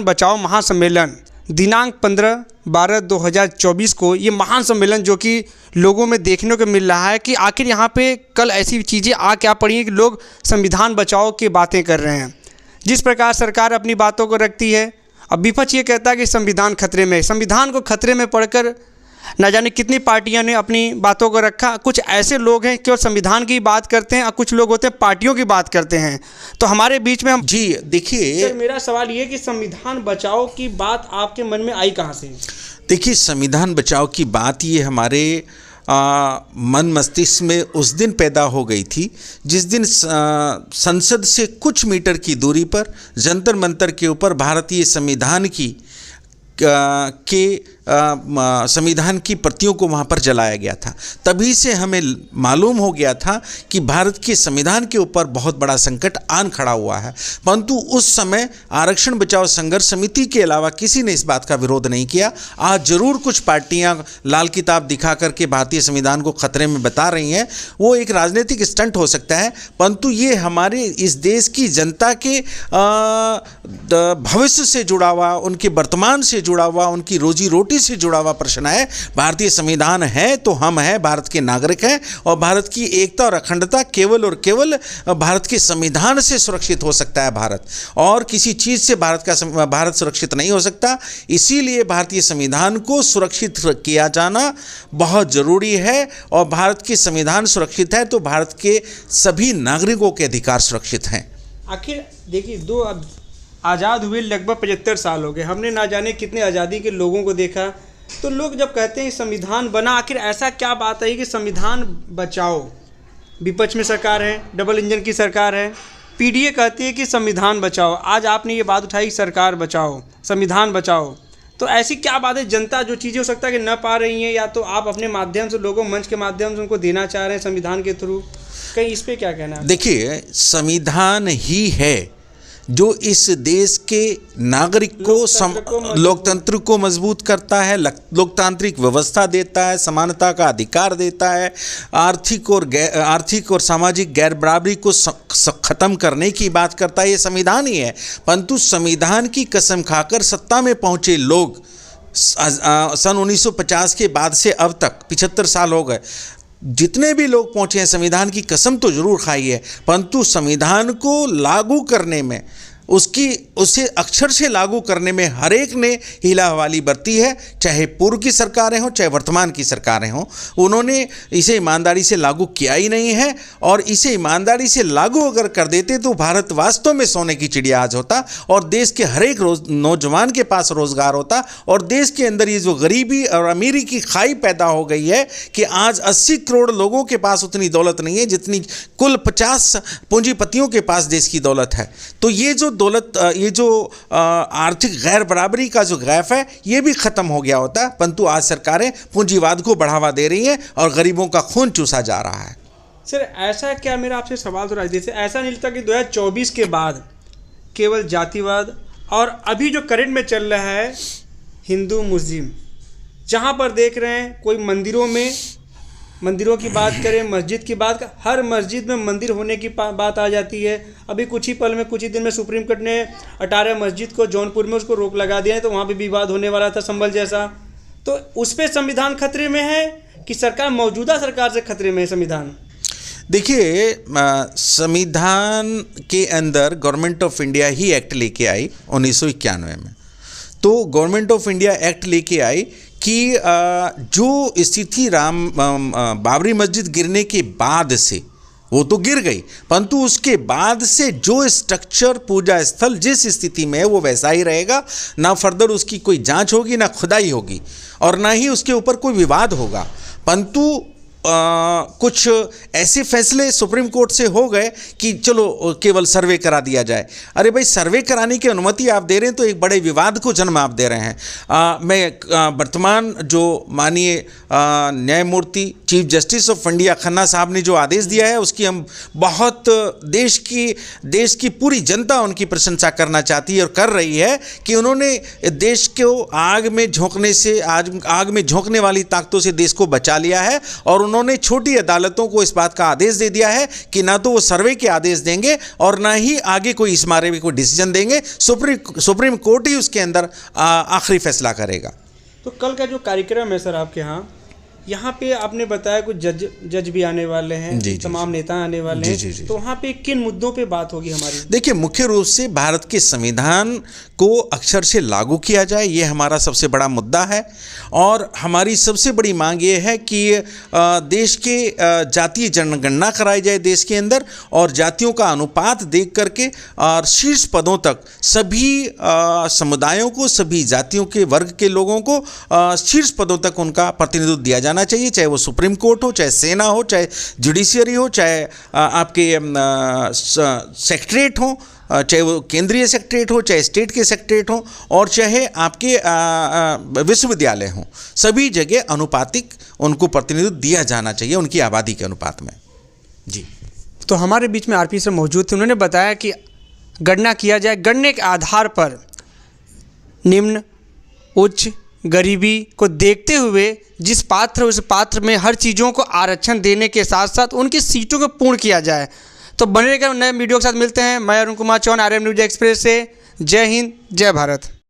संविधान बचाओ महासम्मेलन दिनांक 15/12/2024 को ये महान सम्मेलन जो कि लोगों में देखने को मिल रहा है कि आखिर यहाँ पे कल ऐसी चीज़ें आ क्या पड़ी हैं कि लोग संविधान बचाओ की बातें कर रहे हैं। जिस प्रकार सरकार अपनी बातों को रखती है, अब विपक्ष ये कहता है कि संविधान खतरे में है। संविधान को खतरे में पढ़कर न जाने कितनी पार्टियों ने अपनी बातों को रखा। कुछ ऐसे लोग हैं केवल संविधान की बात करते हैं और कुछ लोग होते हैं पार्टियों की बात करते हैं। तो हमारे बीच में हम जी देखिए, सर मेरा सवाल ये कि संविधान बचाओ की बात आपके मन में आई कहाँ से? देखिए, संविधान बचाओ की बात ये हमारे मन मस्तिष्क में उस दिन पैदा हो गई थी जिस दिन संसद से कुछ मीटर की दूरी पर जंतर मंतर के ऊपर भारतीय संविधान संविधान की प्रतियों को वहाँ पर जलाया गया था। तभी से हमें मालूम हो गया था कि भारत के संविधान के ऊपर बहुत बड़ा संकट आन खड़ा हुआ है। परंतु उस समय आरक्षण बचाओ संघर्ष समिति के अलावा किसी ने इस बात का विरोध नहीं किया। आज जरूर कुछ पार्टियां लाल किताब दिखा करके भारतीय संविधान को खतरे में बता रही हैं, वो एक राजनीतिक स्टंट हो सकता है, परंतु ये हमारे इस देश की जनता के भविष्य से जुड़ा हुआ, उनके वर्तमान से जुड़ा हुआ, उनकी रोजी रोटी से जुड़ा हुआ प्रश्न है। भारतीय संविधान है तो हम हैं, भारत के नागरिक हैं, और भारत की एकता और अखंडता केवल और केवल भारत के संविधान से सुरक्षित हो सकता है। भारत और किसी चीज से भारत सुरक्षित नहीं हो सकता। इसीलिए भारतीय संविधान को सुरक्षित किया जाना बहुत जरूरी है, और भारत के संविधान सुरक्षित है तो भारत के सभी नागरिकों के अधिकार सुरक्षित हैं। आखिर देखिए, आज़ाद हुए लगभग 75 साल हो गए, हमने ना जाने कितने आज़ादी के लोगों को देखा। तो लोग जब कहते हैं संविधान बना, आखिर ऐसा क्या बात है कि संविधान बचाओ? विपक्ष में सरकार है, डबल इंजन की सरकार है, पीडीए कहती है कि संविधान बचाओ। आज आपने ये बात उठाई सरकार बचाओ, संविधान बचाओ, तो ऐसी क्या बात है? जनता जो चीज़ें हो सकता है कि न पा रही हैं, या तो आप अपने माध्यम से लोगों मंच के माध्यम से उनको देना चाह रहे हैं संविधान के थ्रू, कहीं इस पर क्या कहना है? देखिए, संविधान ही है जो इस देश के नागरिक को लोकतंत्र को मजबूत करता है, लोकतांत्रिक व्यवस्था देता है, समानता का अधिकार देता है, आर्थिक और सामाजिक गैर बराबरी को खत्म करने की बात करता है। ये संविधान ही है। परंतु संविधान की कसम खाकर सत्ता में पहुंचे लोग सन 1950 के बाद से अब तक 75 साल हो गए, जितने भी लोग पहुंचे हैं संविधान की कसम तो जरूर खाई है, परंतु संविधान को लागू करने में, उसे अक्षर से लागू करने में हर एक ने हीला हवाली बरती है। चाहे पूर्व की सरकारें हों, चाहे वर्तमान की सरकारें हों, उन्होंने इसे ईमानदारी से लागू किया ही नहीं है। और इसे ईमानदारी से लागू अगर कर देते तो भारत वास्तव में सोने की चिड़िया आज होता, और देश के हर एक नौजवान के पास रोजगार होता, और देश के अंदर ये जो गरीबी और अमीरी की खाई पैदा हो गई है कि आज 80 करोड़ लोगों के पास उतनी दौलत नहीं है जितनी कुल 50 पूंजीपतियों के पास देश की दौलत है। तो ये जो आर्थिक गैर बराबरी का जो गैप है, ये भी खत्म हो गया होता, परंतु आज सरकारें पूंजीवाद को बढ़ावा दे रही हैं और गरीबों का खून चूसा जा रहा है। सर ऐसा क्या, मेरा आपसे सवाल तो राजनीति से ऐसा नहीं लगता कि 2024 के बाद केवल जातिवाद और अभी जो करंट में चल रहा है हिंदू मुस्लिम, जहाँ पर देख रहे हैं कोई मंदिरों की बात करें, मस्जिद की बात, हर मस्जिद में मंदिर होने की बात आ जाती है। अभी कुछ ही दिन में सुप्रीम कोर्ट ने 18 मस्जिद को जौनपुर में उसको रोक लगा दिया है, तो वहाँ भी विवाद होने वाला था संभल जैसा। तो उस पर संविधान खतरे में है कि मौजूदा सरकार से खतरे में है संविधान? देखिए, संविधान के अंदर government of India he act लेके आई 1991 में। तो गवर्नमेंट ऑफ इंडिया एक्ट लेके आई कि जो स्थिति बाबरी मस्जिद गिरने के बाद से, वो तो गिर गई, परंतु उसके बाद से जो स्ट्रक्चर, पूजा स्थल जिस स्थिति में है वो वैसा ही रहेगा। ना फर्दर उसकी कोई जांच होगी, ना खुदाई होगी, और ना ही उसके ऊपर कोई विवाद होगा। परंतु कुछ ऐसे फैसले सुप्रीम कोर्ट से हो गए कि चलो केवल सर्वे करा दिया जाए। अरे भाई, सर्वे कराने की अनुमति आप दे रहे हैं तो एक बड़े विवाद को जन्म आप दे रहे हैं। मैं वर्तमान जो माननीय न्यायमूर्ति chief justice of India Khanna साहब ने जो आदेश दिया है, उसकी हम बहुत देश की पूरी जनता उनकी प्रशंसा करना चाहती है और कर रही है कि उन्होंने देश को आग में झोंकने वाली ताकतों से देश को बचा लिया है, और उन्होंने छोटी अदालतों को इस बात का आदेश दे दिया है कि ना तो वो सर्वे के आदेश देंगे और ना ही आगे कोई इस बारे में कोई डिसीजन देंगे। सुप्रीम कोर्ट ही उसके अंदर आखिरी फैसला करेगा। तो कल का जो कार्यक्रम है सर आपके यहाँ पे आपने बताया कुछ जज भी आने वाले हैं, तमाम नेता आने वाले हैं, तो वहाँ पे किन मुद्दों पे बात होगी हमारी? देखिए, मुख्य रूप से भारत के संविधान को अक्षर से लागू किया जाए, ये हमारा सबसे बड़ा मुद्दा है। और हमारी सबसे बड़ी मांग ये है कि देश के जातीय जनगणना कराई जाए देश के अंदर, और जातियों का अनुपात देख करके और शीर्ष पदों तक सभी समुदायों को, सभी जातियों के वर्ग के लोगों को शीर्ष पदों तक उनका प्रतिनिधित्व दिया जाना चाहिए, चाहे वो सुप्रीम कोर्ट हो, चाहे सेना हो, चाहे जुडिशियरी हो, चाहे आपके सेक्रेटरीट हो, चाहे वो केंद्रीय सेक्रेटरीट हो, चाहे स्टेट के सेक्रेटरीट हो, और चाहे आपके विश्वविद्यालय हों, सभी जगह अनुपातिक उनको प्रतिनिधित्व दिया जाना चाहिए उनकी आबादी के अनुपात में। जी, तो हमारे बीच में आरपी सर मौजूद थे, उन्होंने बताया कि गणना किया जाए, गणने के आधार पर निम्न, उच्च, गरीबी को देखते हुए जिस पात्र उस पात्र में हर चीज़ों को आरक्षण देने के साथ साथ उनकी सीटों को पूर्ण किया जाए। तो बने रहेगा, नए वीडियो के साथ मिलते हैं। मैं Arun Kumar Chauhan, RM news express से। जय हिंद, जय भारत।